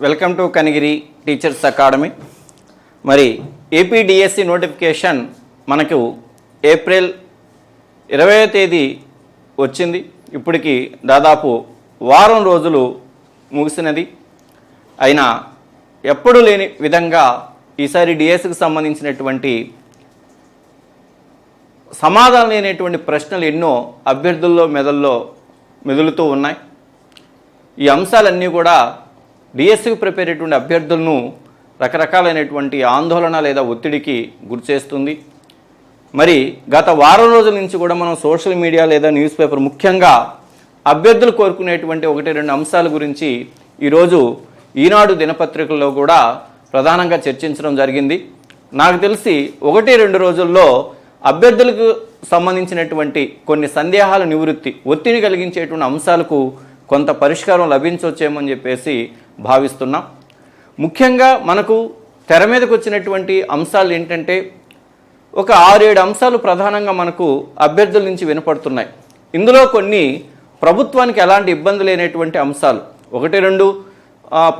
Welcome to Kanigiri teachers academy. మరి APDSC notification మనకు April 20వ తేదీ వచ్చింది. ఇప్పటికి దాదాపు వారం రోజులు ముగిసినది. అయినా ఎప్పుడూ లేని విధంగా ఈసారి డిఎస్సికి సంబంధించినటువంటి సమాధానం లేనటువంటి ప్రశ్నలు ఎన్నో అభ్యర్థుల్లో మెదులుతూ ఉన్నాయి. ఈ అంశాలన్నీ కూడా డిఎస్సికి ప్రిపేర్ అయ్యేటువంటి అభ్యర్థులను రకరకాలైనటువంటి ఆందోళన లేదా ఒత్తిడికి గురిచేస్తుంది. మరి గత వారం రోజుల నుంచి కూడా మనం సోషల్ మీడియా లేదా న్యూస్ పేపర్ ముఖ్యంగా అభ్యర్థులు కోరుకునేటువంటి 1-2 అంశాల గురించి ఈరోజు ఈనాడు దినపత్రికల్లో కూడా ప్రధానంగా చర్చించడం జరిగింది. నాకు తెలిసి 1-2 రోజుల్లో అభ్యర్థులకు సంబంధించినటువంటి కొన్ని సందేహాల నివృత్తి, ఒత్తిడి కలిగించేటువంటి అంశాలకు కొంత పరిష్కారం లభించవచ్చేమని చెప్పేసి భావిస్తున్నాం. ముఖ్యంగా మనకు తెర మీదకు వచ్చినటువంటి అంశాలు ఏంటంటే ఒక 6-7 అంశాలు ప్రధానంగా మనకు అభ్యర్థుల నుంచి వినపడుతున్నాయి. ఇందులో కొన్ని ప్రభుత్వానికి ఎలాంటి ఇబ్బంది లేనటువంటి అంశాలు, 1-2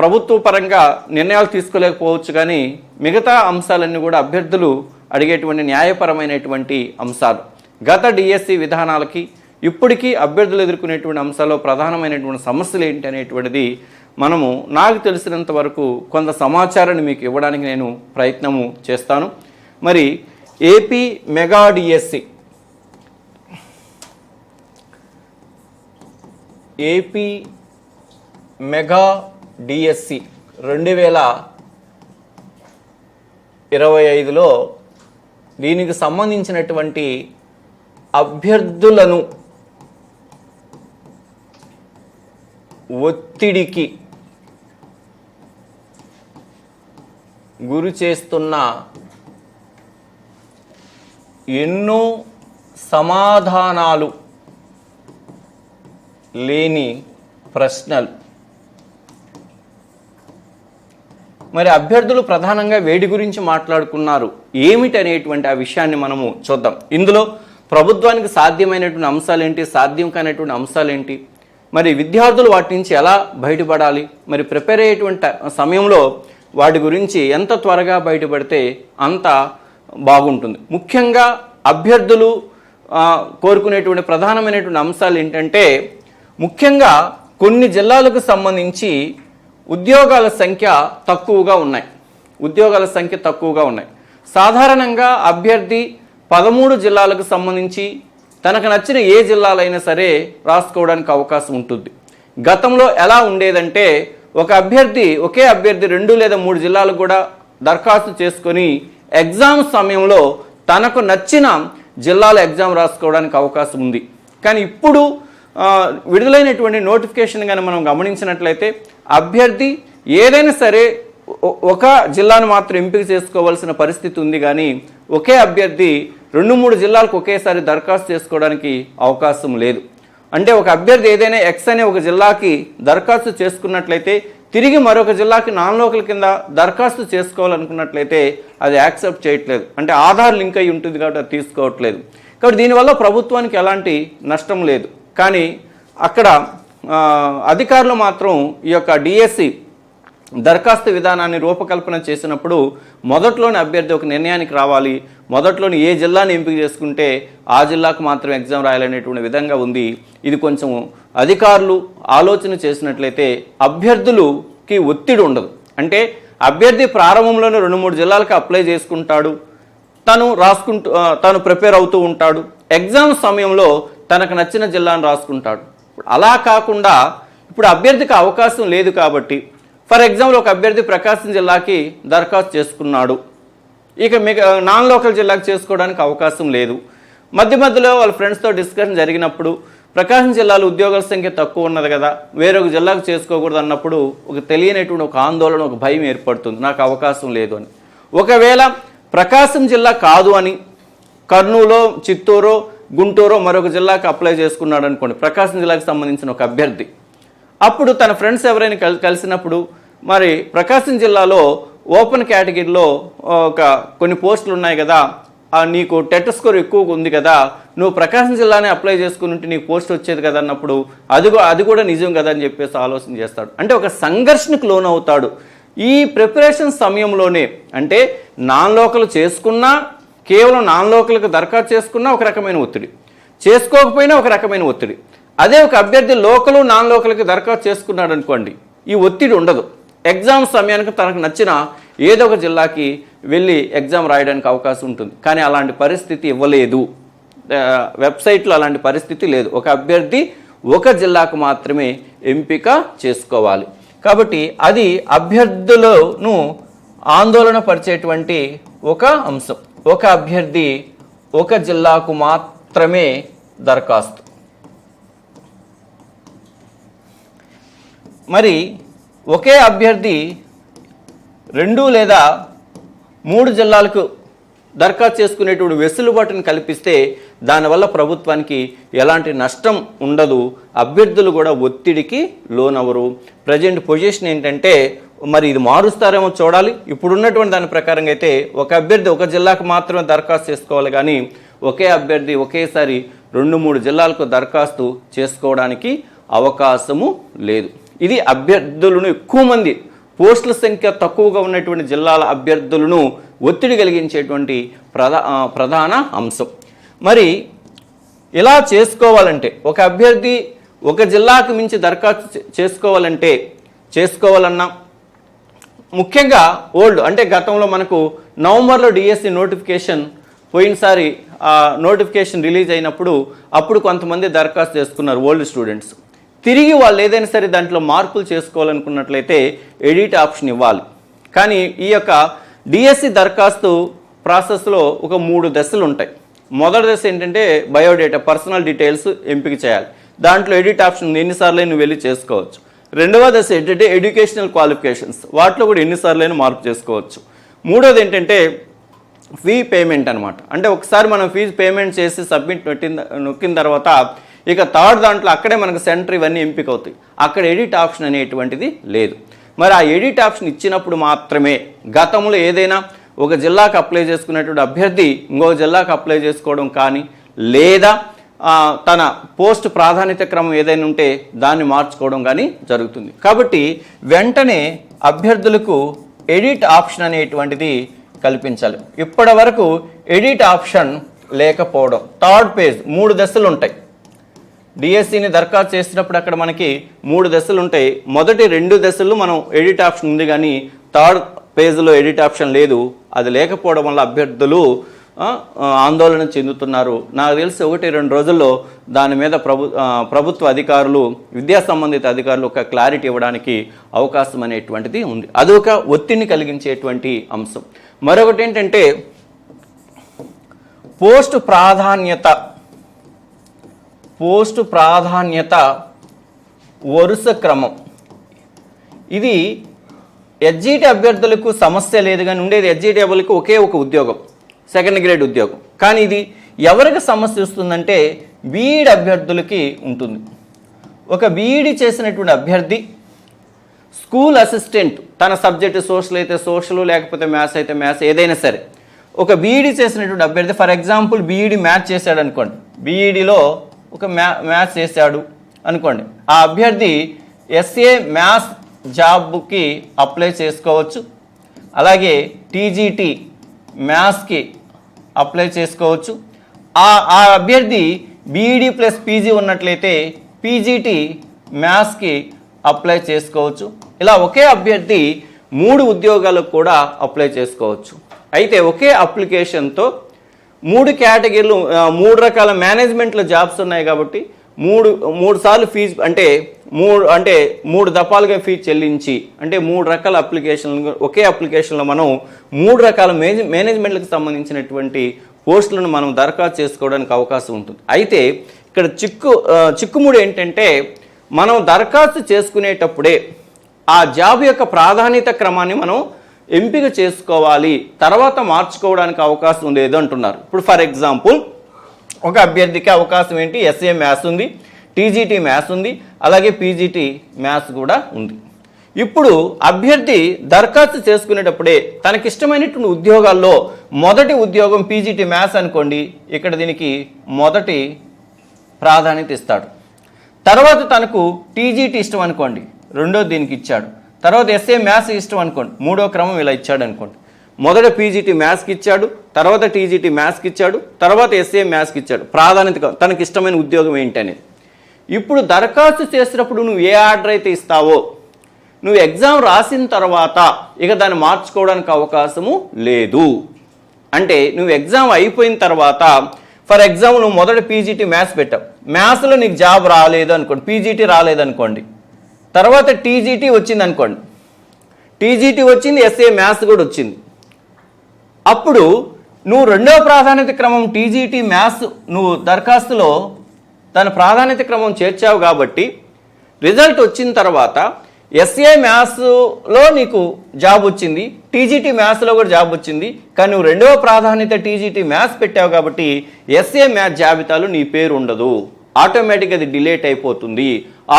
ప్రభుత్వ పరంగా నిర్ణయాలు తీసుకోలేకపోవచ్చు, కానీ మిగతా అంశాలన్నీ కూడా అభ్యర్థులు అడిగేటువంటి న్యాయపరమైనటువంటి అంశాలు. గత డిఎస్సి విధానాలకి ఇప్పటికీ అభ్యర్థులు ఎదుర్కొనేటువంటి అంశాల్లో ప్రధానమైనటువంటి సమస్యలు ఏంటి అనేటువంటిది మనము నాకు తెలిసినంత వరకు కొంత సమాచారాన్ని మీకు ఇవ్వడానికి నేను ప్రయత్నము చేస్తాను. మరి AP mega DSC, AP mega DSC 2025లో దీనికి సంబంధించినటువంటి అభ్యర్థులను ఒత్తిడికి గురి చేస్తున్న ఎన్నో సమాధానాలు లేని ప్రశ్నలు. మరి అభ్యర్థులు ప్రధానంగా వేడి గురించి మాట్లాడుకున్నారు, ఏమిటి అనేటువంటి ఆ విషయాన్ని మనము చూద్దాం. ఇందులో ప్రభుత్వానికి సాధ్యమైనటువంటి అంశాలు ఏంటి, సాధ్యం కానటువంటి అంశాలు ఏంటి, మరి విద్యార్థులు వాటి నుంచి ఎలా బయటపడాలి, మరి ప్రిపేర్ అయ్యేటువంటి సమయంలో వాటి గురించి ఎంత త్వరగా బయటపడితే అంత బాగుంటుంది. ముఖ్యంగా అభ్యర్థులు కోరుకునేటువంటి ప్రధానమైనటువంటి అంశాలు ఏంటంటే ముఖ్యంగా కొన్ని జిల్లాలకు సంబంధించి ఉద్యోగాల సంఖ్య తక్కువగా ఉన్నాయి. సాధారణంగా అభ్యర్థి 13 జిల్లాలకు సంబంధించి తనకు నచ్చిన ఏ జిల్లాలైనా సరే రాసుకోవడానికి అవకాశం ఉంటుంది. గతంలో ఎలా ఉండేదంటే ఒకే అభ్యర్థి 2 లేదా 3 జిల్లాలకు కూడా దరఖాస్తు చేసుకొని ఎగ్జామ్ సమయంలో తనకు నచ్చిన జిల్లాలో ఎగ్జామ్ రాసుకోవడానికి అవకాశం ఉంది. కానీ ఇప్పుడు విడుదలైనటువంటి నోటిఫికేషన్ కానీ మనం గమనించినట్లయితే అభ్యర్థి ఏదైనా సరే ఒక జిల్లాను మాత్రం ఎంపిక చేసుకోవాల్సిన పరిస్థితి ఉంది, కానీ ఒకే అభ్యర్థి 2-3 జిల్లాలకు ఒకేసారి దరఖాస్తు చేసుకోవడానికి అవకాశం లేదు. అంటే ఒక అభ్యర్థి ఏదైనా ఎక్స్ అనే ఒక జిల్లాకి దరఖాస్తు చేసుకున్నట్లయితే తిరిగి మరొక జిల్లాకి నాన్ లోకల్ కింద దరఖాస్తు చేసుకోవాలనుకున్నట్లయితే అది యాక్సెప్ట్ చేయట్లేదు. అంటే ఆధార్ లింక్ అయి ఉంటుంది కాబట్టి అది తీసుకోవట్లేదు. కాబట్టి దీనివల్ల ప్రభుత్వానికి ఎలాంటి నష్టం లేదు. కానీ అక్కడ అధికారులు మాత్రం ఈ యొక్క డిఎస్సి దరఖాస్తు విధానాన్ని రూపకల్పన చేసినప్పుడు మొదట్లోని అభ్యర్థి ఒక నిర్ణయానికి రావాలి, మొదట్లోని ఏ జిల్లాని ఎంపిక చేసుకుంటే ఆ జిల్లాకు మాత్రం ఎగ్జామ్ రాయాలనేటువంటి విధంగా ఉంది. ఇది కొంచెం అధికారులు ఆలోచన చేసినట్లయితే అభ్యర్థులకి ఒత్తిడి ఉండదు. అంటే అభ్యర్థి ప్రారంభంలోనే 2-3 జిల్లాలకు అప్లై చేసుకుంటాడు, తను ప్రిపేర్ అవుతూ ఉంటాడు, ఎగ్జామ్ సమయంలో తనకు నచ్చిన జిల్లాను రాసుకుంటాడు. అలా కాకుండా ఇప్పుడు అభ్యర్థికి అవకాశం లేదు కాబట్టి ఫర్ ఎగ్జాంపుల్ ఒక అభ్యర్థి ప్రకాశం జిల్లాకి దరఖాస్తు చేసుకున్నాడు, ఇక నాన్ లోకల్ జిల్లాకి చేసుకోవడానికి అవకాశం లేదు. మధ్యలో వాళ్ళ ఫ్రెండ్స్తో డిస్కషన్ జరిగినప్పుడు ప్రకాశం జిల్లాలో ఉద్యోగాల సంఖ్య తక్కువ ఉన్నది కదా, వేరొక జిల్లాకు చేసుకోకూడదు అన్నప్పుడు ఒక తెలియనటువంటి ఒక ఆందోళన, ఒక భయం ఏర్పడుతుంది, నాకు అవకాశం లేదు అని. ఒకవేళ ప్రకాశం జిల్లా కాదు అని కర్నూలు, చిత్తూరు, గుంటూరు మరొక జిల్లాకు అప్లై చేసుకున్నాడు అనుకోండి, ప్రకాశం జిల్లాకు సంబంధించిన ఒక అభ్యర్థి, అప్పుడు తన ఫ్రెండ్స్ ఎవరైనా కలిసినప్పుడు మరి ప్రకాశం జిల్లాలో ఓపెన్ కేటగిరీలో కొన్ని పోస్టులు ఉన్నాయి కదా, నీకు టెట్ స్కోర్ ఎక్కువగా ఉంది కదా, నువ్వు ప్రకాశం జిల్లానే అప్లై చేసుకుని ఉంటే నీకు పోస్ట్ వచ్చేది కదా అన్నప్పుడు అది కూడా నిజం కదా అని చెప్పేసి ఆలోచన చేస్తాడు. అంటే ఒక సంఘర్షణకు లోనవుతాడు. ఈ ప్రిపరేషన్ సమయంలోనే అంటే నాన్ లోకల్ చేసుకున్నా, కేవలం నాన్ లోకల్కి దరఖాస్తు చేసుకున్నా ఒక రకమైన ఒత్తిడి, చేసుకోకపోయినా ఒక రకమైన ఒత్తిడి. అదే ఒక అభ్యర్థి లోకలు నాన్ లోకల్కి దరఖాస్తు చేసుకున్నాడు అనుకోండి, ఈ ఒత్తిడి ఉండదు. ఎగ్జామ్ సమయానికి తనకు నచ్చిన ఏదో ఒక జిల్లాకి వెళ్ళి ఎగ్జామ్ రాయడానికి అవకాశం ఉంటుంది. కానీ అలాంటి పరిస్థితి ఇవ్వలేదు, వెబ్సైట్లో అలాంటి పరిస్థితి లేదు. ఒక అభ్యర్థి ఒక జిల్లాకు మాత్రమే ఎంపిక చేసుకోవాలి. కాబట్టి అది అభ్యర్థులను ఆందోళన పరిచేటువంటి ఒక అంశం. ఒక అభ్యర్థి ఒక జిల్లాకు మాత్రమే దరఖాస్తు. మరి ఒకే అభ్యర్థి 2 లేదా 3 జిల్లాలకు దరఖాస్తు చేసుకునేటువంటి వెసులుబాటును కల్పిస్తే దానివల్ల ప్రభుత్వానికి ఎలాంటి నష్టం ఉండదు, అభ్యర్థులు కూడా ఒత్తిడికి లోనవరు. ప్రజెంట్ పొజిషన్ ఏంటంటే మరి ఇది మారుస్తారేమో చూడాలి. ఇప్పుడున్నటువంటి దాని ప్రకారంగా అయితే ఒక అభ్యర్థి ఒక జిల్లాకు మాత్రమే దరఖాస్తు చేసుకోవాలి, కానీ ఒకే అభ్యర్థి ఒకేసారి 2-3 జిల్లాలకు దరఖాస్తు చేసుకోవడానికి అవకాశము లేదు. ఇది అభ్యర్థులను ఎక్కువ మంది, పోస్టుల సంఖ్య తక్కువగా ఉన్నటువంటి జిల్లాల అభ్యర్థులను ఒత్తిడి కలిగించేటువంటి ప్రధాన అంశం. మరి ఇలా చేసుకోవాలంటే ఒక అభ్యర్థి ఒక జిల్లాకు మించి దరఖాస్తు చేసుకోవాలన్నా ముఖ్యంగా ఓల్డ్ అంటే గతంలో మనకు నవంబర్లో డిఎస్సి నోటిఫికేషన్ పోయినసారి నోటిఫికేషన్ రిలీజ్ అయినప్పుడు అప్పుడు కొంతమంది దరఖాస్తు చేసుకున్నారు ఓల్డ్ స్టూడెంట్స్. తిరిగి వాళ్ళు ఏదైనా సరే దాంట్లో మార్పులు చేసుకోవాలనుకున్నట్లయితే ఎడిట్ ఆప్షన్ ఇవ్వాలి. కానీ ఈ యొక్క డిఎస్సి దరఖాస్తు ప్రాసెస్లో ఒక 3 దశలు ఉంటాయి. మొదటి దశ ఏంటంటే బయోడేటా, పర్సనల్ డీటెయిల్స్ ఎంపిక చేయాలి. దాంట్లో ఎడిట్ ఆప్షన్ ఎన్నిసార్లు నువ్వు వెళ్ళి చేసుకోవచ్చు. రెండవ దశ ఏంటంటే ఎడ్యుకేషనల్ క్వాలిఫికేషన్స్, వాటిలో కూడా ఎన్నిసార్లు మార్పు చేసుకోవచ్చు. మూడోది ఏంటంటే ఫీ పేమెంట్ అనమాట. అంటే ఒకసారి మనం ఫీజు పేమెంట్ చేసి సబ్మిట్ నొక్కిన తర్వాత ఇక థర్డ్ దాంట్లో అక్కడే మనకు సెంటర్ ఇవన్నీ ఎంపిక అవుతాయి. అక్కడ ఎడిట్ ఆప్షన్ అనేటువంటిది లేదు. మరి ఆ ఎడిట్ ఆప్షన్ ఇచ్చినప్పుడు మాత్రమే గతంలో ఏదైనా ఒక జిల్లాకు అప్లై చేసుకునేటువంటి అభ్యర్థి ఇంకో జిల్లాకు అప్లై చేసుకోవడం కానీ, లేదా తన పోస్ట్ ప్రాధాన్యత క్రమం ఏదైనా ఉంటే దాన్ని మార్చుకోవడం కానీ జరుగుతుంది. కాబట్టి వెంటనే అభ్యర్థులకు ఎడిట్ ఆప్షన్ అనేటువంటిది కల్పించాలి. ఇప్పటి వరకు ఎడిట్ ఆప్షన్ లేకపోవడం. థర్డ్ పేజ్ 3 దశలు ఉంటాయి. డిఎస్సిని దరఖాస్తు చేసినప్పుడు అక్కడ మనకి 3 దశలు ఉంటాయి. మొదటి 2 దశలు మనం ఎడిట్ ఆప్షన్ ఉంది, కానీ థర్డ్ పేజ్లో ఎడిట్ ఆప్షన్ లేదు. అది లేకపోవడం వల్ల అభ్యర్థులు ఆందోళన చెందుతున్నారు. నాకు తెలిసి 1-2 రోజుల్లో దాని మీద ప్రభుత్వ అధికారులు, విద్యా సంబంధిత అధికారులు ఒక క్లారిటీ ఇవ్వడానికి అవకాశం అనేటువంటిది ఉంది. అదొక ఒత్తిడిని కలిగించేటువంటి అంశం. మరొకటి ఏంటంటే పోస్ట్ ప్రాధాన్యత వరుస క్రమం. ఇది ఎస్జిటి అభ్యర్థులకు సమస్య లేదు, కానీ ఉండేది ఎస్జిటి అభ్యర్థులకు ఒకే ఒక ఉద్యోగం, సెకండ్ గ్రేడ్ ఉద్యోగం. కానీ ఇది ఎవరికి సమస్య వస్తుందంటే బీఈడి అభ్యర్థులకి ఉంటుంది. ఒక బీఈడి చేసినటువంటి అభ్యర్థి స్కూల్ అసిస్టెంట్, తన సబ్జెక్టు సోషల్ అయితే సోషల్, లేకపోతే మ్యాథ్స్ అయితే మ్యాథ్స్, ఏదైనా సరే ఒక బీఈడి చేసినటువంటి అభ్యర్థి, ఫర్ ఎగ్జాంపుల్ బీఈడి మ్యాథ్స్ చేశాడు అనుకోండి, బీఈడిలో ఒక మ్యాథ్స్ చేశాడు అనుకోండి, ఆ అభ్యర్థి ఎస్ఏ మ్యాథ్స్ జాబ్కి అప్లై చేసుకోవచ్చు. అలాగే టీజీటీ మ్యాథ్స్కి అప్లై చేసుకోవచ్చు. ఆ అభ్యర్థి బీఈడి ప్లస్ పీజీ ఉన్నట్లయితే పీజీటీ మ్యాథ్స్కి అప్లై చేసుకోవచ్చు. ఇలా ఒకే అభ్యర్థి 3 ఉద్యోగాలకు కూడా అప్లై చేసుకోవచ్చు. అయితే ఒకే అప్లికేషన్తో 3 కేటగిరీలు, 3 రకాల మేనేజ్మెంట్లో జాబ్స్ ఉన్నాయి కాబట్టి 3 సార్లు ఫీజు అంటే 3 దఫాలుగా ఫీజు చెల్లించి, అంటే 3 రకాల అప్లికేషన్లు ఒకే అప్లికేషన్లో మనం 3 రకాల మేనేజ్మెంట్లకు సంబంధించినటువంటి పోస్టులను మనం దరఖాస్తు చేసుకోవడానికి అవకాశం ఉంటుంది. అయితే ఇక్కడ చిక్కుముడి ఏంటంటే మనం దరఖాస్తు చేసుకునేటప్పుడే ఆ జాబ్ యొక్క ప్రాధాన్యత క్రమాన్ని మనం ఎంపిక చేసుకోవాలి, తర్వాత మార్చుకోవడానికి అవకాశం లేదు అంటున్నారు. ఇప్పుడు ఫర్ ఎగ్జాంపుల్ ఒక అభ్యర్థికి అవకాశం ఏంటి, ఎస్ఏ మ్యాథ్స్ ఉంది, టీజీటీ మ్యాథ్స్ ఉంది, అలాగే పీజీటీ మ్యాథ్స్ కూడా ఉంది. ఇప్పుడు అభ్యర్థి దరఖాస్తు చేసుకునేటప్పుడే తనకిష్టమైనటువంటి ఉద్యోగాల్లో మొదటి ఉద్యోగం పీజీటీ మ్యాథ్స్ అనుకోండి, ఇక్కడ దీనికి మొదటి ప్రాధాన్యత ఇస్తాడు. తర్వాత తనకు టీజీటీ ఇష్టం అనుకోండి, రెండోది దీనికి ఇచ్చాడు. తర్వాత ఎస్ఏ మ్యాథ్స్ ఇష్టం అనుకోండి, మూడో క్రమం ఇలా ఇచ్చాడు అనుకోండి. మొదట పీజీటీ మ్యాథ్స్కి ఇచ్చాడు, తర్వాత టీజీటీ మ్యాథ్స్కి ఇచ్చాడు, తర్వాత ఎస్ఏ మ్యాథ్స్కి ఇచ్చాడు. ప్రాధాన్యత తనకి ఇష్టమైన ఉద్యోగం ఏంటి అనేది. ఇప్పుడు దరఖాస్తు చేసినప్పుడు నువ్వు ఏ ఆర్డర్ అయితే ఇస్తావో, నువ్వు ఎగ్జామ్ రాసిన తర్వాత ఇక దాన్ని మార్చుకోవడానికి అవకాశము లేదు. అంటే నువ్వు ఎగ్జామ్ అయిపోయిన తర్వాత, ఫర్ ఎగ్జాంపుల్ నువ్వు మొదట పీజీటీ మ్యాథ్స్ పెట్టావు, మ్యాథ్స్లో నీకు జాబ్ రాలేదు అనుకోండి, పీజీటీ రాలేదనుకోండి, తర్వాత టీజీటీ వచ్చింది అనుకోండి, టీజీటీ వచ్చింది, ఎస్ఏ మ్యాథ్స్ కూడా వచ్చింది. అప్పుడు నువ్వు రెండవ ప్రాధాన్యత క్రమం టీజీటీ మ్యాథ్స్ నువ్వు దరఖాస్తులో దాని ప్రాధాన్యత క్రమం చేర్చావు కాబట్టి రిజల్ట్ వచ్చిన తర్వాత ఎస్ఏ మ్యాథ్స్లో నీకు జాబ్ వచ్చింది, టీజీటీ మ్యాథ్స్లో కూడా జాబ్ వచ్చింది. కానీ నువ్వు రెండవ ప్రాధాన్యత టీజీటీ మ్యాథ్స్ పెట్టావు కాబట్టి ఎస్ఏ మ్యాథ్స్ జాబితాలో నీ పేరు ఉండదు, ఆటోమేటిక్గా అది డిలేట్ అయిపోతుంది.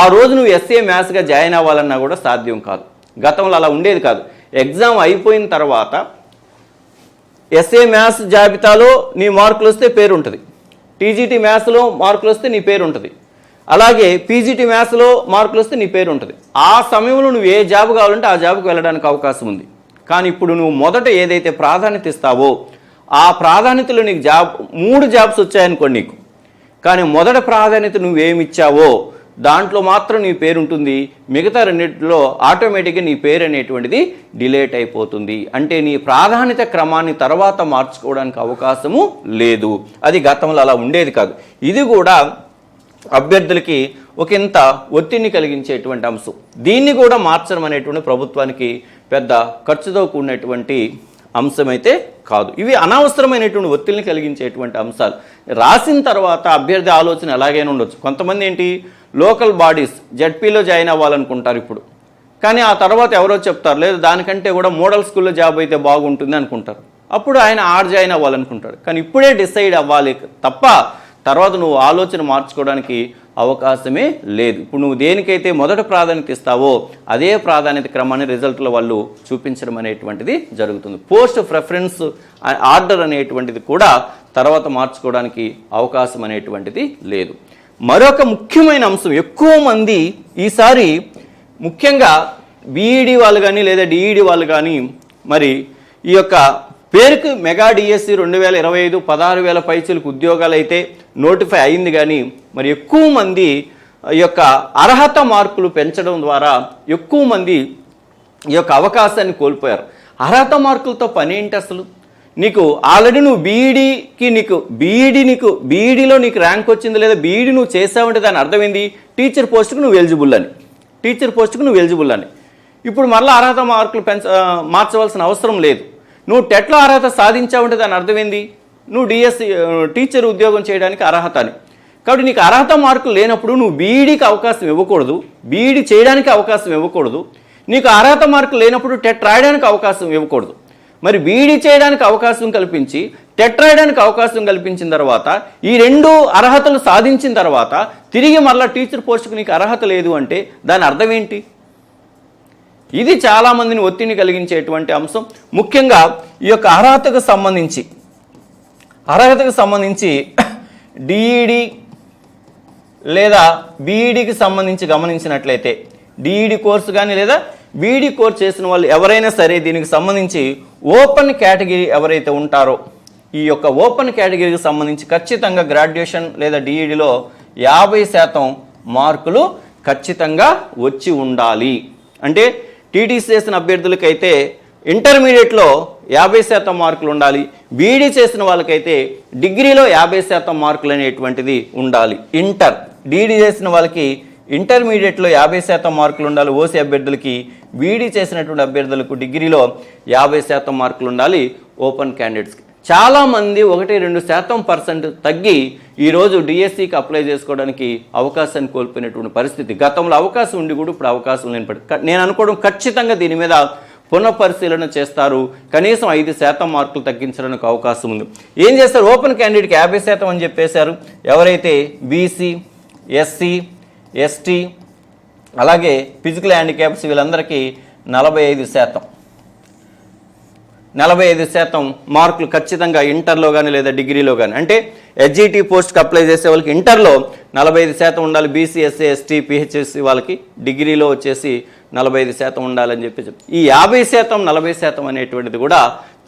ఆ రోజు నువ్వు ఎస్ఏ మ్యాథ్స్గా జాయిన్ అవ్వాలన్నా కూడా సాధ్యం కాదు. గతంలో అలా ఉండేది కాదు. ఎగ్జామ్ అయిపోయిన తర్వాత ఎస్ఏ మ్యాథ్స్ జాబితాలో నీ మార్కులు వస్తే పేరు ఉంటుంది, టీజీటీ మ్యాథ్స్లో మార్కులు వస్తే నీ పేరు ఉంటుంది, అలాగే పీజీటీ మ్యాథ్స్లో మార్కులు వస్తే నీ పేరు ఉంటుంది. ఆ సమయంలో నువ్వు ఏ జాబ్ కావాలంటే ఆ జాబ్కి వెళ్ళడానికి అవకాశం ఉంది. కానీ ఇప్పుడు నువ్వు మొదట ఏదైతే ప్రాధాన్యత ఇస్తావో ఆ ప్రాధాన్యతలో నీకు జాబ్ 3 జాబ్స్ వచ్చాయనుకోండి నీకు, కానీ మొదట ప్రాధాన్యత నువ్వేమిచ్చావో దాంట్లో మాత్రం నీ పేరు ఉంటుంది, మిగతా రెండింటిలో ఆటోమేటిక్గా నీ పేరు అనేటువంటిది డిలేట్ అయిపోతుంది. అంటే నీ ప్రాధాన్యత క్రమాన్ని తర్వాత మార్చుకోవడానికి అవకాశము లేదు. అది గతంలో అలా ఉండేది కాదు. ఇది కూడా అభ్యర్థులకి ఒకంత ఒత్తిడిని కలిగించేటువంటి అంశం. దీన్ని కూడా మార్చడం అనేటువంటి ప్రభుత్వానికి పెద్ద ఖర్చుతో కూడినటువంటి అంశం అయితే కాదు. ఇవి అనవసరమైనటువంటి ఒత్తిడిని కలిగించేటువంటి అంశాలు. రాసిన తర్వాత అభ్యర్థి ఆలోచన ఎలాగైనా ఉండొచ్చు. కొంతమంది ఏంటి, లోకల్ బాడీస్ జడ్పీలో జాయిన్ అవ్వాలనుకుంటారు ఇప్పుడు, కానీ ఆ తర్వాత ఎవరో చెప్తారు లేదు దానికంటే కూడా మోడల్ స్కూల్లో జాబ్ అయితే బాగుంటుంది అనుకుంటారు. అప్పుడు ఆయన జాయిన్ అవ్వాలనుకుంటాడు. కానీ ఇప్పుడే డిసైడ్ అవ్వాలి తప్ప తర్వాత నువ్వు ఆలోచన మార్చుకోవడానికి అవకాశమే లేదు. ఇప్పుడు నువ్వు దేనికైతే మొదట ప్రాధాన్యత ఇస్తావో అదే ప్రాధాన్యత క్రమాన్ని రిజల్ట్లో వాళ్ళు చూపించడం అనేటువంటిది జరుగుతుంది. పోస్ట్ ప్రిఫరెన్స్ ఆర్డర్ అనేటువంటిది కూడా తర్వాత మార్చుకోవడానికి అవకాశం అనేటువంటిది లేదు. మరొక ముఖ్యమైన అంశం, ఎక్కువ మంది ఈసారి ముఖ్యంగా బీఈడి వాళ్ళు కానీ లేదా డిఈడి వాళ్ళు కానీ మరి ఈ యొక్క పేరుకు మెగా డిఎస్సి 2025 16,000 పైచీలకు ఉద్యోగాలు అయితే నోటిఫై అయింది. కానీ మరి ఎక్కువ మంది ఈ యొక్క అర్హత మార్కులు పెంచడం ద్వారా ఎక్కువ మంది ఈ యొక్క అవకాశాన్ని కోల్పోయారు. అర్హత మార్కులతో పని ఏంటి అసలు? నీకు ఆల్రెడీ నువ్వు బీఈడీలో నీకు ర్యాంక్ వచ్చింది లేదా బీఈడీ నువ్వు చేసావంటే దాని అర్థమైంది టీచర్ పోస్టుకు నువ్వు ఎలిజిబుల్ అని. ఇప్పుడు మరలా అర్హత మార్కులు మార్చవలసిన అవసరం లేదు. నువ్వు టెట్లో అర్హత సాధించావంటే దాని అర్థమైంది నువ్వు డిఎస్సి టీచర్ ఉద్యోగం చేయడానికి అర్హత అని. కాబట్టి నీకు అర్హత మార్కులు లేనప్పుడు నువ్వు బీఈడీకి అవకాశం ఇవ్వకూడదు, బీఈడీ చేయడానికి అవకాశం ఇవ్వకూడదు. నీకు అర్హత మార్కులు లేనప్పుడు టెట్ రాయడానికి అవకాశం ఇవ్వకూడదు. మరి బీఈడీ చేయడానికి అవకాశం కల్పించి టెట్ రాయడానికి అవకాశం కల్పించిన తర్వాత ఈ 2 అర్హతలు సాధించిన తర్వాత తిరిగి మరలా టీచర్ పోస్టుకు నీకు అర్హత లేదు అంటే దాని అర్థం ఏంటి? ఇది చాలామందిని ఒత్తిడిని కలిగించేటువంటి అంశం. ముఖ్యంగా ఈ యొక్క అర్హతకు సంబంధించి డిఈడి లేదా బీఈడీకి సంబంధించి గమనించినట్లయితే డిఈడి కోర్సు కానీ లేదా బీఈడీ కోర్సు చేసిన వాళ్ళు ఎవరైనా సరే దీనికి సంబంధించి ఓపెన్ కేటగిరీ ఎవరైతే ఉంటారో ఈ యొక్క ఓపెన్ కేటగిరీకి సంబంధించి ఖచ్చితంగా గ్రాడ్యుయేషన్ లేదా డిఈడిలో 50% మార్కులు ఖచ్చితంగా వచ్చి ఉండాలి. అంటే టీటీసీ చేసిన అభ్యర్థులకైతే ఇంటర్మీడియట్లో 50% మార్కులు ఉండాలి, బీఈడీ చేసిన వాళ్ళకైతే డిగ్రీలో 50% మార్కులు అనేటువంటిది ఉండాలి. డిఈడీ చేసిన వాళ్ళకి ఇంటర్మీడియట్లో 50% మార్కులు ఉండాలి ఓసీ అభ్యర్థులకి, బీఈడీ చేసినటువంటి అభ్యర్థులకు డిగ్రీలో 50% మార్కులు ఉండాలి ఓపెన్ క్యాండిడేట్స్కి. చాలామంది 1-2% తగ్గి ఈరోజు డిఎస్సికి అప్లై చేసుకోవడానికి అవకాశాన్ని కోల్పోయినటువంటి పరిస్థితి. గతంలో అవకాశం ఉండి కూడా ఇప్పుడు అవకాశం లేని నేను అనుకోవడం ఖచ్చితంగా దీని మీద పునఃపరిశీలన చేస్తారు. కనీసం 5% మార్కులు తగ్గించడానికి అవకాశం ఉంది. ఏం చేస్తారు? ఓపెన్ క్యాండిడేట్కి 50% అని చెప్పేశారు. ఎవరైతే బీసీ, ఎస్సీ, ఎస్టీ అలాగే ఫిజికల్ హ్యాండిక్యాప్స్ వీళ్ళందరికీ 45% మార్కులు ఖచ్చితంగా ఇంటర్లో కానీ లేదా డిగ్రీలో కానీ, అంటే హెచ్జిటి పోస్ట్కి అప్లై చేసే వాళ్ళకి ఇంటర్లో 45% ఉండాలి. బీసీ, ఎస్సీ, ఎస్టీ, పిహెచ్ఎస్సీ వాళ్ళకి డిగ్రీలో వచ్చేసి 45% ఉండాలని చెప్పి ఈ 50% 40% అనేటువంటిది కూడా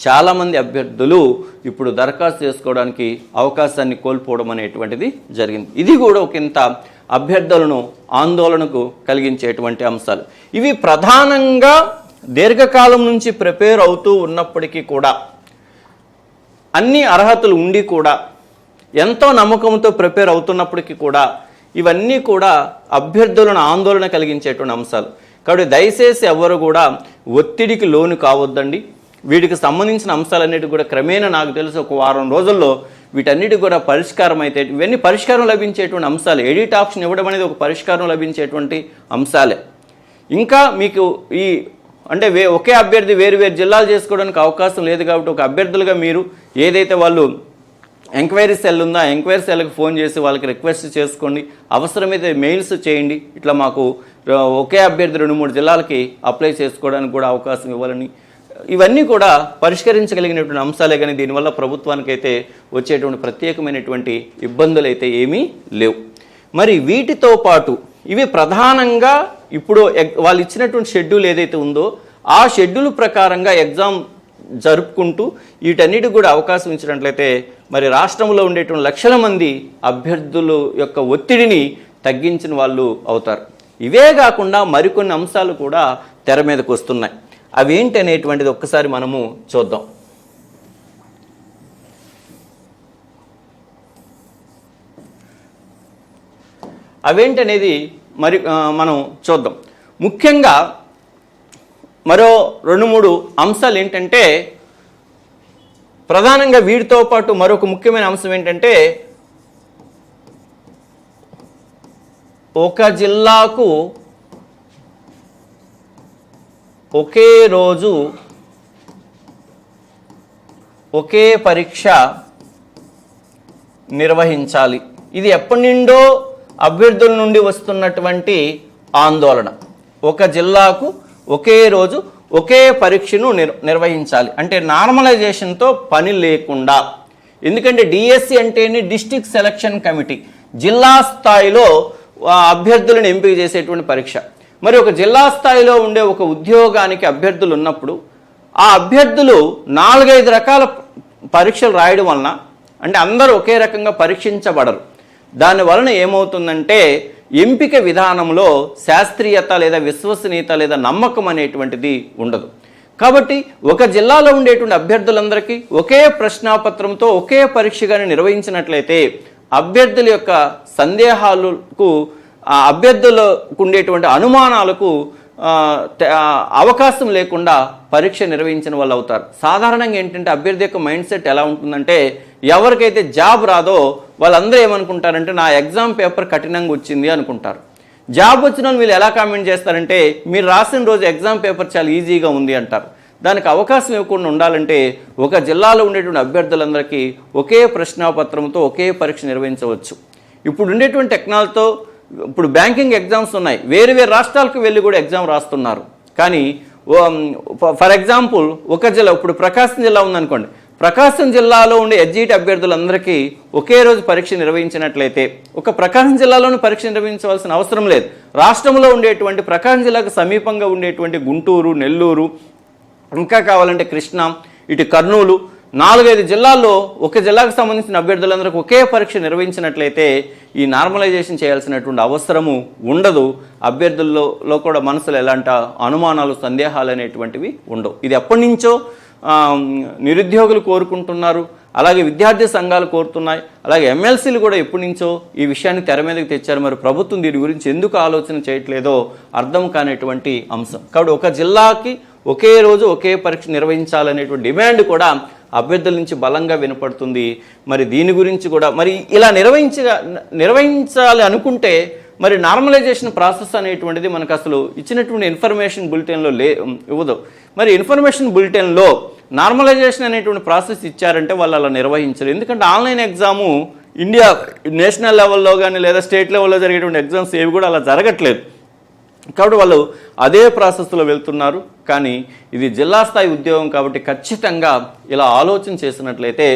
చాలామంది అభ్యర్థులు ఇప్పుడు దరఖాస్తు చేసుకోవడానికి అవకాశాన్ని కోల్పోవడం అనేటువంటిది జరిగింది. ఇది కూడా ఒకంత అభ్యర్థులను ఆందోళనకు కలిగించేటువంటి అంశాలు. ఇవి ప్రధానంగా దీర్ఘకాలం నుంచి ప్రిపేర్ అవుతూ ఉన్నప్పటికీ కూడా, అన్ని అర్హతలు ఉండి కూడా, ఎంతో నమ్మకంతో ప్రిపేర్ అవుతున్నప్పటికీ కూడా ఇవన్నీ కూడా అభ్యర్థులను ఆందోళన కలిగించేటువంటి అంశాలు. కాబట్టి దయచేసి ఎవరు కూడా ఒత్తిడికి లోను కావద్దండి. వీటికి సంబంధించిన అంశాలన్నిటి కూడా క్రమేణా నాకు తెలిసి ఒక వారం రోజుల్లో వీటన్నిటి కూడా పరిష్కారం అయితే, ఇవన్నీ పరిష్కారం లభించేటువంటి అంశాలు. ఎడిట్ ఆప్షన్ ఇవ్వడం అనేది ఒక పరిష్కారం లభించేటువంటి అంశాలే. ఇంకా మీకు అంటే ఒకే అభ్యర్థి వేరు జిల్లాలు చేసుకోవడానికి అవకాశం లేదు. కాబట్టి ఒక అభ్యర్థులుగా మీరు ఏదైతే వాళ్ళు ఎంక్వైరీ సెల్ ఉందో ఆ ఎంక్వైరీ సెల్కి ఫోన్ చేసి వాళ్ళకి రిక్వెస్ట్ చేసుకోండి. అవసరమైతే మెయిల్స్ చేయండి. ఇట్లా మాకు ఒకే అభ్యర్థి 2-3 జిల్లాలకి అప్లై చేసుకోవడానికి కూడా అవకాశం ఇవ్వాలని. ఇవన్నీ కూడా పరిష్కరించగలిగినటువంటి అంశాలే, కానీ దీనివల్ల ప్రభుత్వానికి అయితే వచ్చేటువంటి ప్రత్యేకమైనటువంటి ఇబ్బందులు అయితే ఏమీ లేవు. మరి వీటితో పాటు ఇవి ప్రధానంగా ఇప్పుడు వాళ్ళు ఇచ్చినటువంటి షెడ్యూల్ ఏదైతే ఉందో ఆ షెడ్యూల్ ప్రకారంగా ఎగ్జామ్ జరుపుకుంటూ వీటన్నిటికి కూడా అవకాశం ఇచ్చినట్లయితే మరి రాష్ట్రంలో ఉండేటువంటి లక్షల మంది అభ్యర్థుల యొక్క ఒత్తిడిని తగ్గించిన వాళ్ళు అవుతారు. ఇవే కాకుండా మరికొన్ని అంశాలు కూడా తెర మీదకు వస్తున్నాయి. అవేంటి అనేటువంటిది ఒక్కసారి మనము చూద్దాం. అవేంటనేది మనం చూద్దాం. ముఖ్యంగా మరో 2-3 అంశాలు ఏంటంటే, ప్రధానంగా వీటితో పాటు మరొక ముఖ్యమైన అంశం ఏంటంటే, ఒక జిల్లాకు ఒకే రోజు ఒకే పరీక్ష నిర్వహించాలి. ఇది ఎప్పటి నుండో అభ్యర్థుల నుండి వస్తున్నటువంటి ఆందోళన. ఒక జిల్లాకు ఒకే రోజు ఒకే పరీక్షను నిర్వహించాలి అంటే నార్మలైజేషన్తో పని లేకుండా. ఎందుకంటే డిఎస్సి అంటేనే డిస్ట్రిక్ట్ సెలక్షన్ కమిటీ, జిల్లా స్థాయిలో అభ్యర్థులను ఎంపిక చేసేటువంటి పరీక్ష. మరి ఒక జిల్లా స్థాయిలో ఉండే ఒక ఉద్యోగానికి అభ్యర్థులు ఉన్నప్పుడు ఆ అభ్యర్థులు 4-5 రకాల పరీక్షలు రాయడం వలన, అంటే అందరూ ఒకే రకంగా పరీక్షించబడరు. దానివలన ఏమవుతుందంటే ఎంపిక విధానంలో శాస్త్రీయత లేదా విశ్వసనీయత లేదా నమ్మకం అనేటువంటిది ఉండదు. కాబట్టి ఒక జిల్లాలో ఉండేటువంటి అభ్యర్థులందరికీ ఒకే ప్రశ్నాపత్రంతో ఒకే పరీక్షగానే నిర్వహించినట్లయితే అభ్యర్థుల యొక్క సందేహాలకు, అభ్యర్థులకు ఉండేటువంటి అనుమానాలకు అవకాశం లేకుండా పరీక్ష నిర్వహించిన వాళ్ళు అవుతారు. సాధారణంగా ఏంటంటే అభ్యర్థి యొక్క మైండ్ సెట్ ఎలా ఉంటుందంటే, ఎవరికైతే జాబ్ రాదో వాళ్ళందరూ ఏమనుకుంటారంటే నా ఎగ్జామ్ పేపర్ కఠినంగా వచ్చింది అనుకుంటారు. జాబ్ వచ్చిన వాళ్ళు వీళ్ళు ఎలా కామెంట్ చేస్తారంటే, మీరు రాసిన రోజు ఎగ్జామ్ పేపర్ చాలా ఈజీగా ఉంది అంటారు. దానికి అవకాశం ఇవ్వకుండా ఉండాలంటే ఒక జిల్లాలో ఉండేటువంటి అభ్యర్థులందరికీ ఒకే ప్రశ్నాపత్రంతో ఒకే పరీక్ష నిర్వహించవచ్చు. ఇప్పుడు ఉండేటువంటి టెక్నాలజీతో ఇప్పుడు బ్యాంకింగ్ ఎగ్జామ్స్ ఉన్నాయి, వేరు రాష్ట్రాలకు వెళ్ళి కూడా ఎగ్జామ్ రాస్తున్నారు. కానీ ఫర్ ఎగ్జాంపుల్ ఒక జిల్లా, ఇప్పుడు ప్రకాశం జిల్లా ఉందనుకోండి, ప్రకాశం జిల్లాలో ఉండే హెచ్జిటి అభ్యర్థులందరికీ ఒకే రోజు పరీక్ష నిర్వహించినట్లయితే ఒక ప్రకాశం జిల్లాలోని పరీక్ష నిర్వహించవలసిన అవసరం లేదు. రాష్ట్రంలో ఉండేటువంటి ప్రకాశం జిల్లాకు సమీపంగా ఉండేటువంటి గుంటూరు, నెల్లూరు, ఇంకా కావాలంటే కృష్ణా, ఇటు కర్నూలు, 4-5 జిల్లాల్లో ఒక జిల్లాకు సంబంధించిన అభ్యర్థులందరికీ ఒకే పరీక్ష నిర్వహించినట్లయితే ఈ నార్మలైజేషన్ చేయాల్సినటువంటి అవసరము ఉండదు. అభ్యర్థుల్లో కూడా మనసులో ఎలాంటి అనుమానాలు, సందేహాలు అనేటువంటివి ఉండవు. ఇది ఎప్పటి నుంచో నిరుద్యోగులు కోరుకుంటున్నారు, అలాగే విద్యార్థి సంఘాలు కోరుతున్నాయి, అలాగే ఎమ్మెల్సీలు కూడా ఎప్పటి నుంచో ఈ విషయాన్ని తెర మీదకి తెచ్చారు. మరి ప్రభుత్వం దీని గురించి ఎందుకు ఆలోచన చేయట్లేదో అర్థం కానిటువంటి అంశం. కాబట్టి ఒక జిల్లాకి ఒకే రోజు ఒకే పరీక్ష నిర్వహించాలనేటువంటి డిమాండ్ కూడా అభ్యర్థుల నుంచి బలంగా వినపడుతుంది. మరి దీని గురించి కూడా మరి ఇలా నిర్వహించాలి అనుకుంటే మరి నార్మలైజేషన్ ప్రాసెస్ అనేటువంటిది మనకు అసలు ఇచ్చినటువంటి ఇన్ఫర్మేషన్ బులెటిన్లో ఇవ్వదు. మరి ఇన్ఫర్మేషన్ బులెటిన్లో నార్మలైజేషన్ అనేటువంటి ప్రాసెస్ ఇచ్చారంటే వాళ్ళు అలా నిర్వహించరు. ఎందుకంటే ఆన్లైన్ ఎగ్జాము ఇండియా నేషనల్ లెవెల్లో కానీ లేదా స్టేట్ లెవెల్లో జరిగేటువంటి ఎగ్జామ్స్ ఏవి కూడా అలా జరగట్లేదు. కాబట్టి వాళ్ళు అదే ప్రాసెస్లో వెళ్తున్నారు. కానీ ఇది జిల్లా స్థాయి ఉద్యోగం కాబట్టి ఖచ్చితంగా ఇలా ఆలోచన చేసినట్లయితే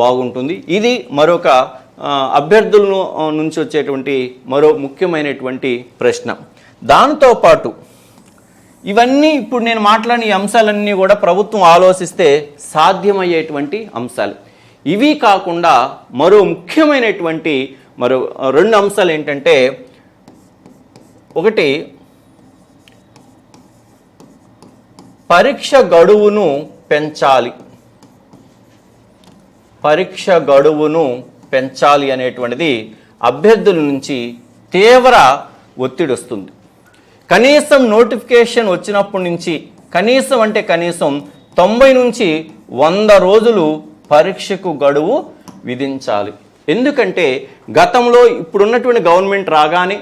బాగుంటుంది. ఇది మరొక అభ్యర్థుల నుంచి వచ్చేటువంటి మరో ముఖ్యమైనటువంటి ప్రశ్న. దాంతోపాటు ఇవన్నీ ఇప్పుడు నేను మాట్లాడిన ఈ అంశాలన్నీ కూడా ప్రభుత్వం ఆలోచిస్తే సాధ్యమయ్యేటువంటి అంశాలు. ఇవి కాకుండా మరో ముఖ్యమైనటువంటి మరో 2 అంశాలు ఏంటంటే, ఒకటి పరీక్ష గడువును పెంచాలి. పరీక్ష గడువును పెంచాలి అనేటువంటిది అభ్యర్థుల నుంచి తీవ్ర ఒత్తిడి వస్తుంది. కనీసం నోటిఫికేషన్ వచ్చినప్పటి నుంచి కనీసం 90 నుంచి 100 రోజులు పరీక్షకు గడువు విధించాలి. ఎందుకంటే గతంలో ఇప్పుడున్నటువంటి గవర్నమెంట్ రాగానే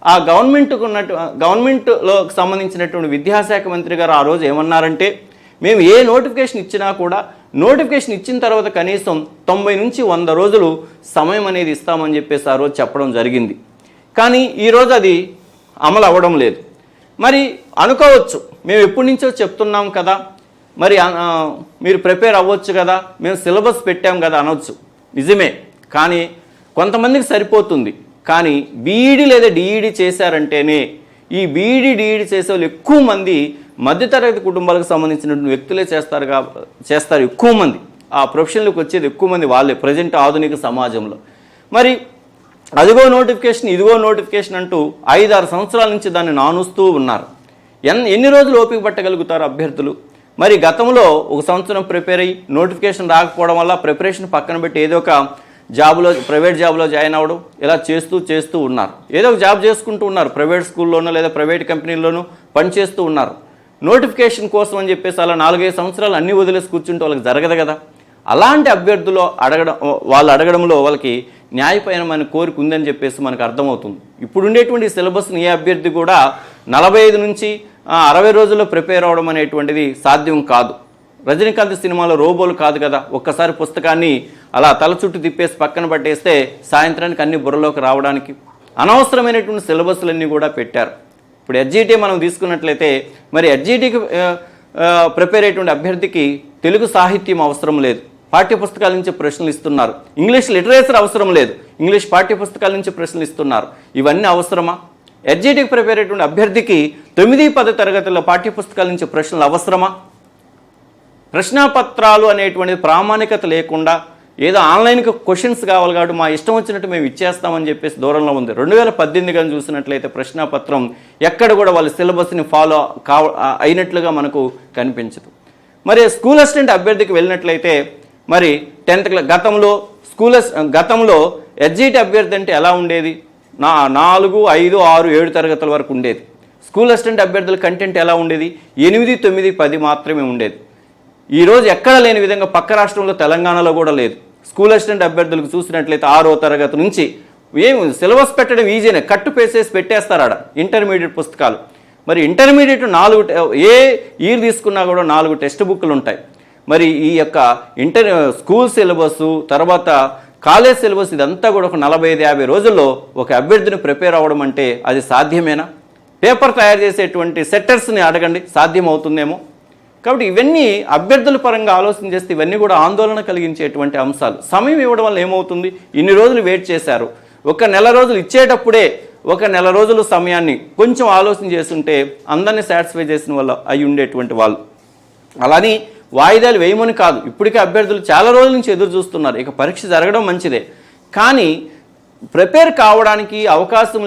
ఆ గవర్నమెంట్లో సంబంధించినటువంటి విద్యాశాఖ మంత్రి గారు ఆ రోజు ఏమన్నారంటే, మేము ఏ నోటిఫికేషన్ ఇచ్చినా కూడా నోటిఫికేషన్ ఇచ్చిన తర్వాత కనీసం 90 నుంచి 100 రోజులు సమయం అనేది ఇస్తామని చెప్పేసి ఆ రోజు చెప్పడం జరిగింది. కానీ ఈరోజు అది అమలు అవ్వడం లేదు. మరి అనుకోవచ్చు, మేము ఎప్పటి నుంచో చెప్తున్నాం కదా, మరి మీరు ప్రిపేర్ అవ్వచ్చు కదా, మేము సిలబస్ పెట్టాం కదా అనొచ్చు. నిజమే, కానీ కొంతమందికి సరిపోతుంది. కానీ బీఈడి లేదా డిఈడి చేశారంటేనే ఈ బీఈడి డిఈడి చేసే వాళ్ళు ఎక్కువ మంది మధ్యతరగతి కుటుంబాలకు సంబంధించినటువంటి వ్యక్తులే చేస్తారు ఎక్కువ మంది. ఆ ప్రొఫెషన్లోకి వచ్చేది ఎక్కువ మంది వాళ్ళే ప్రజెంట్ ఆధునిక సమాజంలో. మరి అదిగో నోటిఫికేషన్ ఇదిగో నోటిఫికేషన్ అంటూ 5-6 సంవత్సరాల నుంచి దాన్ని నానుస్తూ ఉన్నారు. ఎన్ని రోజులు ఓపిక పట్టగలుగుతారు అభ్యర్థులు? మరి గతంలో 1 సంవత్సరం ప్రిపేర్ అయ్యి నోటిఫికేషన్ రాకపోవడం వల్ల ప్రిపరేషన్ పక్కన పెట్టి ఏదో ఒక జాబ్లో ప్రైవేట్ జాబ్లో జాయిన్ అవ్వడం ఇలా చేస్తూ ఉన్నారు. ఏదో ఒక జాబ్ చేసుకుంటూ ఉన్నారు, ప్రైవేట్ స్కూల్లోనో లేదా ప్రైవేట్ కంపెనీల్లోనూ పనిచేస్తూ ఉన్నారు. నోటిఫికేషన్ కోసం అని చెప్పేసి అలా 4-5 సంవత్సరాలు అన్నీ వదిలేసి కూర్చుంటే వాళ్ళకి జరగదు కదా. అలాంటి అభ్యర్థులు అడగడంలో వాళ్ళకి న్యాయపరమైన కోరిక ఉందని చెప్పేసి మనకు అర్థమవుతుంది. ఇప్పుడు ఉండేటువంటి సిలబస్ని ఏ అభ్యర్థి కూడా 45 నుంచి 60 రోజుల్లో ప్రిపేర్ అవ్వడం అనేటువంటిది సాధ్యం కాదు. రజనీకాంత్ సినిమాలో రోబోలు కాదు కదా, ఒక్కసారి పుస్తకాన్ని అలా తల చుట్టూ తిప్పేసి పక్కన పట్టేస్తే సాయంత్రానికి అన్ని బుర్రలోకి రావడానికి అనవసరమైనటువంటి సిలబస్లన్నీ కూడా పెట్టారు. ఇప్పుడు ఎస్జిటి మనం తీసుకున్నట్లయితే మరి ఎస్జిటికి ప్రిపేర్ అయ్యేటువంటి అభ్యర్థికి తెలుగు సాహిత్యం అవసరం లేదు, పాఠ్యపుస్తకాల నుంచి ప్రశ్నలు ఇస్తున్నారు. ఇంగ్లీష్ లిటరేచర్ అవసరం లేదు, ఇంగ్లీష్ పాఠ్యపుస్తకాల నుంచి ప్రశ్నలు ఇస్తున్నారు. ఇవన్నీ అవసరమా? ఎస్జిటికి ప్రిపేర్ అయ్యేటువంటి అభ్యర్థికి 9-10 తరగతుల పాఠ్యపుస్తకాల నుంచి ప్రశ్నలు అవసరమా? ప్రశ్నాపత్రాలు అనేటువంటిది ప్రామాణికత లేకుండా ఏదో ఆన్లైన్కి క్వశ్చన్స్ కావాలి కాబట్టి మా ఇష్టం వచ్చినట్టు మేము ఇచ్చేస్తామని చెప్పేసి దూరంలో ఉంది. 2018 కానీ చూసినట్లయితే ప్రశ్నాపత్రం ఎక్కడ కూడా వాళ్ళ సిలబస్ని ఫాలో అయినట్లుగా మనకు కనిపించదు. మరి స్కూల్ అసిస్టెంట్ అభ్యర్థికి వెళ్ళినట్లయితే మరి 10th క్లాస్ గతంలో ఎస్జిటి అభ్యర్థి అంటే ఎలా ఉండేది? 4, 5, 6, 7 తరగతుల వరకు ఉండేది. స్కూల్ అసిస్టెంట్ అభ్యర్థుల కంటెంట్ ఎలా ఉండేది? 8, 9, 10 మాత్రమే ఉండేది. ఈరోజు ఎక్కడ లేని విధంగా పక్క రాష్ట్రంలో తెలంగాణలో కూడా లేదు. స్కూల్ అసిస్టెంట్ అభ్యర్థులకు చూసినట్లయితే 6వ తరగతి నుంచి సిలబస్ పెట్టడం ఈజీనే, కట్టు పేసేసి పెట్టేస్తారు ఇంటర్మీడియట్ పుస్తకాలు. మరి ఇంటర్మీడియట్ 4 ఏ ఇయర్ తీసుకున్నా కూడా 4 టెక్స్ట్ బుక్లు ఉంటాయి. మరి ఈ యొక్క స్కూల్ సిలబస్ తర్వాత కాలేజ్ సిలబస్ ఇదంతా కూడా ఒక 45-50 రోజుల్లో ఒక అభ్యర్థిని ప్రిపేర్ అవ్వడం అంటే అది సాధ్యమేనా? పేపర్ తయారు చేసేటువంటి సెట్టర్స్ని అడగండి, సాధ్యం అవుతుందేమో. కాబట్టి ఇవన్నీ అభ్యర్థుల పరంగా ఆలోచన చేస్తే ఇవన్నీ కూడా ఆందోళన కలిగించేటువంటి అంశాలు. సమయం ఇవ్వడం వల్ల ఏమవుతుంది? ఇన్ని రోజులు వెయిట్ చేశారు, 1 నెల రోజులు ఇచ్చేటప్పుడే 1 నెల రోజుల సమయాన్ని కొంచెం ఆలోచన చేస్తుంటే అందరినీ సాటిస్ఫై చేసిన వాళ్ళు అయి ఉండేటువంటి వాళ్ళు. అలాని వాయిదాలు వేయమని కాదు, ఇప్పటికే అభ్యర్థులు చాలా రోజుల నుంచి ఎదురు చూస్తున్నారు. ఇక పరీక్ష జరగడం మంచిదే, కానీ ప్రిపేర్ కావడానికి అవకాశం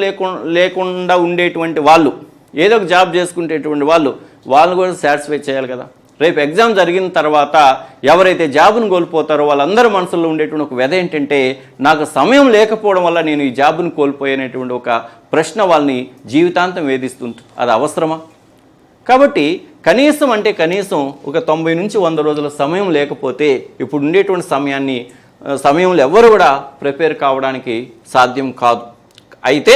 లేకుండా ఉండేటువంటి వాళ్ళు, ఏదో ఒక జాబ్ చేసుకునేటువంటి వాళ్ళు కూడా సాటిస్ఫై చేయాలి కదా. రేపు ఎగ్జామ్ జరిగిన తర్వాత ఎవరైతే జాబ్ను కోల్పోతారో వాళ్ళందరి మనసులో ఉండేటువంటి ఒక వ్యధ ఏంటంటే, నాకు సమయం లేకపోవడం వల్ల నేను ఈ జాబ్ను కోల్పోయేటువంటి ఒక ప్రశ్న వాళ్ళని జీవితాంతం వేధిస్తుంది. అది అవసరమా? కాబట్టి కనీసం ఒక 90 నుంచి 100 రోజుల సమయం లేకపోతే ఇప్పుడు ఉండేటువంటి సమయంలో ఎవరు కూడా ప్రిపేర్ కావడానికి సాధ్యం కాదు. అయితే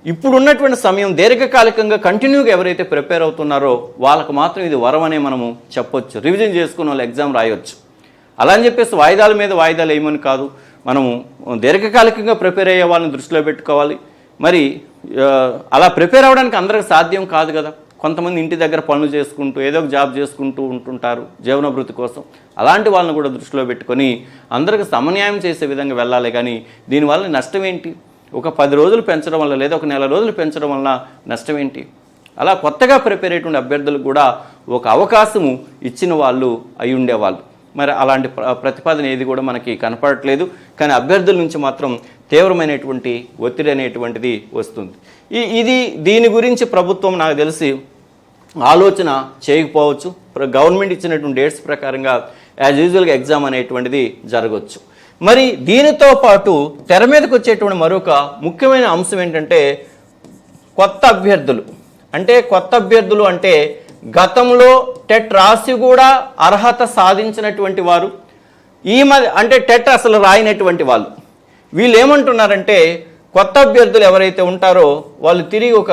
ఇప్పుడు ఉన్నటువంటి సమయం దీర్ఘకాలికంగా కంటిన్యూగా ఎవరైతే ప్రిపేర్ అవుతున్నారో వాళ్ళకు మాత్రం ఇది వరం అనే మనము చెప్పొచ్చు. రివిజన్ చేసుకుని వాళ్ళు ఎగ్జామ్ రాయొచ్చు. అలా అని చెప్పేసి వాయిదాలు వేయమని కాదు, మనము దీర్ఘకాలికంగా ప్రిపేర్ అయ్యే వాళ్ళని దృష్టిలో పెట్టుకోవాలి. మరి అలా ప్రిపేర్ అవ్వడానికి అందరికి సాధ్యం కాదు కదా. కొంతమంది ఇంటి దగ్గర పనులు చేసుకుంటూ ఏదో ఒక జాబ్ చేసుకుంటూ ఉంటుంటారు జీవనభృతి కోసం. అలాంటి వాళ్ళని కూడా దృష్టిలో పెట్టుకొని అందరికి సమన్యాయం చేసే విధంగా వెళ్ళాలి. కానీ దీనివల్ల నష్టం ఏంటి? ఒక 10 రోజులు పెంచడం వల్ల లేదా ఒక నెల రోజులు పెంచడం వల్ల నష్టం ఏంటి? అలా కొత్తగా ప్రిపేర్ అయ్యేటువంటి అభ్యర్థులకు కూడా ఒక అవకాశము ఇచ్చిన వాళ్ళు అయి ఉండేవాళ్ళు. మరి అలాంటి ప్రతిపాదన ఏది కూడా మనకి కనపడట్లేదు. కానీ అభ్యర్థుల నుంచి మాత్రం తీవ్రమైనటువంటి ఒత్తిడి అనేటువంటిది వస్తుంది. దీని గురించి ప్రభుత్వం నాకు తెలిసి ఆలోచన చేయకపోవచ్చు. గవర్నమెంట్ ఇచ్చినటువంటి డేట్స్ ప్రకారంగా యాజ్ యూజువల్గా ఎగ్జామ్ అనేటువంటిది జరగవచ్చు. మరి దీనితో పాటు తెర మీదకి వచ్చేటువంటి మరొక ముఖ్యమైన అంశం ఏంటంటే కొత్త అభ్యర్థులు. కొత్త అభ్యర్థులు అంటే గతంలో టెట్ రాసి కూడా అర్హత సాధించినటువంటి వారు, టెట్ అసలు రాయినటువంటి వాళ్ళు. వీళ్ళు ఏమంటున్నారంటే కొత్త అభ్యర్థులు ఎవరైతే ఉంటారో వాళ్ళు తిరిగి ఒక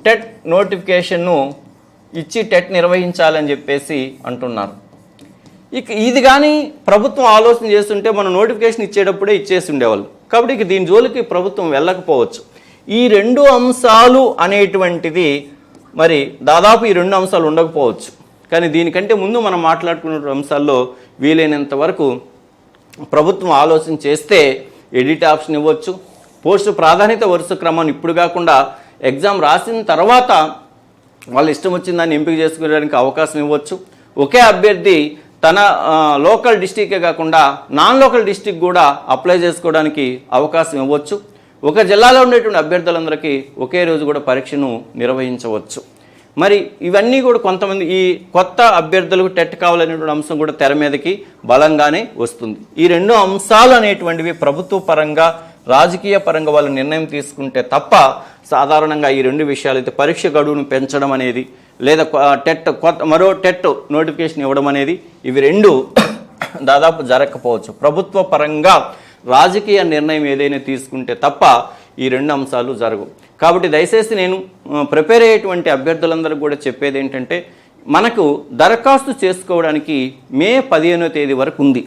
టెట్ నోటిఫికేషన్ను ఇచ్చి టెట్ నిర్వహించాలని చెప్పేసి అంటున్నారు. ఇది కానీ ప్రభుత్వం ఆలోచన చేస్తుంటే మనం నోటిఫికేషన్ ఇచ్చేటప్పుడే ఇచ్చేసి ఉండేవాళ్ళు. కాబట్టి దీని జోలికి ప్రభుత్వం వెళ్ళకపోవచ్చు. ఈ 2 అంశాలు అనేటువంటిది మరి దాదాపు ఈ 2 అంశాలు ఉండకపోవచ్చు. కానీ దీనికంటే ముందు మనం మాట్లాడుకున్న అంశాల్లో వీలైనంత వరకు ప్రభుత్వం ఆలోచన చేస్తే ఎడిట్ ఆప్షన్ ఇవ్వచ్చు. పోస్టు ప్రాధాన్యత వరుస క్రమాన్ని ఇప్పుడు కాకుండా ఎగ్జామ్ రాసిన తర్వాత వాళ్ళు ఇష్టం వచ్చిన దాన్ని ఎంపిక చేసుకోవడానికి అవకాశం ఇవ్వచ్చు. ఒకే అభ్యర్థి తన లోకల్ డిస్టిక్కే కాకుండా నాన్ లోకల్ డిస్టిక్ కూడా అప్లై చేసుకోవడానికి అవకాశం ఇవ్వచ్చు. ఒక జిల్లాలో ఉండేటువంటి అభ్యర్థులందరికీ ఒకే రోజు కూడా పరీక్షను నిర్వహించవచ్చు. మరి ఇవన్నీ కూడా కొంతమంది ఈ కొత్త అభ్యర్థులకు టెట్ కావాలనేటువంటి అంశం కూడా తెర మీదకి బలంగానే వస్తుంది. ఈ 2 అంశాలు అనేటువంటివి ప్రభుత్వ పరంగా రాజకీయ పరంగా వాళ్ళు నిర్ణయం తీసుకుంటే తప్ప సాధారణంగా ఈ 2 విషయాలు అయితే పరీక్ష గడువును పెంచడం అనేది లేదా మరో టెట్ నోటిఫికేషన్ ఇవ్వడం అనేది ఇవి 2 దాదాపు జరగకపోవచ్చు. ప్రభుత్వ పరంగా రాజకీయ నిర్ణయం ఏదైనా తీసుకుంటే తప్ప ఈ 2 అంశాలు జరగవు. కాబట్టి దయచేసి నేను ప్రిపేర్ అయ్యేటువంటి అభ్యర్థులందరూ కూడా చెప్పేది ఏంటంటే మనకు దరఖాస్తు చేసుకోవడానికి మే 15వ తేదీ వరకు ఉంది.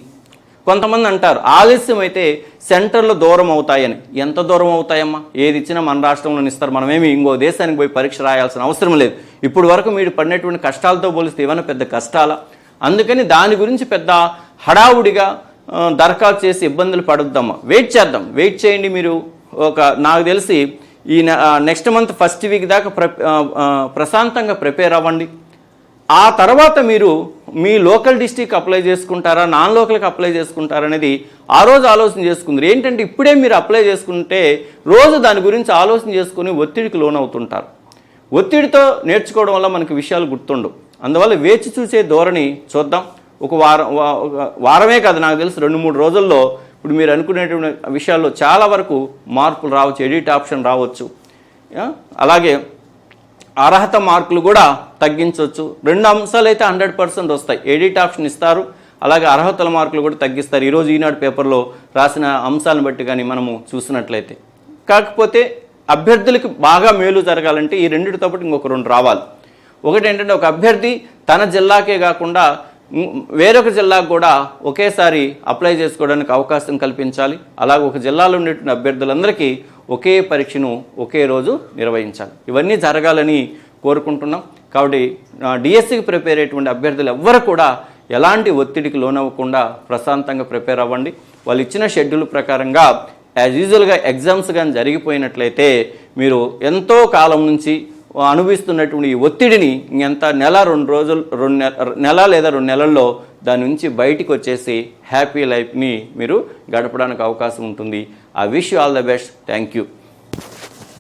కొంతమంది అంటారు ఆలస్యం అయితే సెంటర్లు దూరం అవుతాయని. ఎంత దూరం అవుతాయమ్మా? ఏది ఇచ్చినా మన రాష్ట్రంలోనే ఇస్తారు. మనమేమి ఇంకో దేశానికి పోయి పరీక్ష రాయాల్సిన అవసరం లేదు. ఇప్పుడు వరకు మీరు పడినటువంటి కష్టాలతో పోలిస్తే ఏమైనా పెద్ద కష్టాలా? అందుకని దాని గురించి పెద్ద హడావుడిగా దరఖాస్తు చేసి ఇబ్బందులు పడొద్దమ్మా. వెయిట్ చేద్దాం. వెయిట్ చేయండి. మీరు నాకు తెలిసి ఈ నెక్స్ట్ మంత్ ఫస్ట్ వీక్ దాకా ప్రశాంతంగా ప్రిపేర్ అవ్వండి. ఆ తర్వాత మీరు మీ లోకల్ డిస్టిక్ అప్లై చేసుకుంటారా, నాన్ లోకల్కి అప్లై చేసుకుంటారా అనేది ఆ రోజు ఆలోచన చేసుకుందరు. ఏంటంటే ఇప్పుడే మీరు అప్లై చేసుకుంటే రోజు దాని గురించి ఆలోచన చేసుకుని ఒత్తిడికి లోనవుతుంటారు. ఒత్తిడితో నేర్చుకోవడం వల్ల మనకి విషయాలు గుర్తుండవు. అందువల్ల వేచి చూసే ధోరణి చూద్దాం. ఒక వారమే కాదు, నాకు తెలిసి 2-3 రోజుల్లో ఇప్పుడు మీరు అనుకునేటువంటి విషయాల్లో చాలా వరకు మార్పులు రావచ్చు. ఎడిట్ ఆప్షన్ రావచ్చు. అలాగే అర్హత మార్కులు కూడా తగ్గించవచ్చు. 2 అంశాలు అయితే 100% వస్తాయి. ఎడిట్ ఆప్షన్ ఇస్తారు, అలాగే అర్హతల మార్కులు కూడా తగ్గిస్తారు. ఈరోజు ఈనాడు పేపర్లో రాసిన అంశాలను బట్టి కానీ మనము చూసినట్లయితే. కాకపోతే అభ్యర్థులకు బాగా మేలు జరగాలంటే ఈ 2తో పాటు ఇంకొక 2 రావాలి. ఒకటి ఏంటంటే ఒక అభ్యర్థి తన జిల్లాకే కాకుండా వేరొక జిల్లాకు కూడా ఒకేసారి అప్లై చేసుకోవడానికి అవకాశం కల్పించాలి. అలాగే ఒక జిల్లాలో ఉండేటువంటి అభ్యర్థులందరికీ ఒకే పరీక్షను ఒకే రోజు నిర్వహించాలి. ఇవన్నీ జరగాలని కోరుకుంటున్నాం. కాబట్టి డిఎస్సికి ప్రిపేర్ అయ్యేటువంటి అభ్యర్థులు ఎవ్వరు కూడా ఎలాంటి ఒత్తిడికి లోనవ్వకుండా ప్రశాంతంగా ప్రిపేర్ అవ్వండి. వాళ్ళు ఇచ్చిన షెడ్యూల్ ప్రకారంగా యాజ్ యూజువల్గా ఎగ్జామ్స్ కానీ జరిగిపోయినట్లయితే మీరు ఎంతో కాలం నుంచి అనుభవిస్తున్నటువంటి ఈ ఒత్తిడిని ఇంకెంత నెల లేదా 2 నెలల్లో దాని నుంచి బయటికి వచ్చేసి హ్యాపీ లైఫ్ని మీరు గడపడానికి అవకాశం ఉంటుంది. I wish you all the best. Thank you.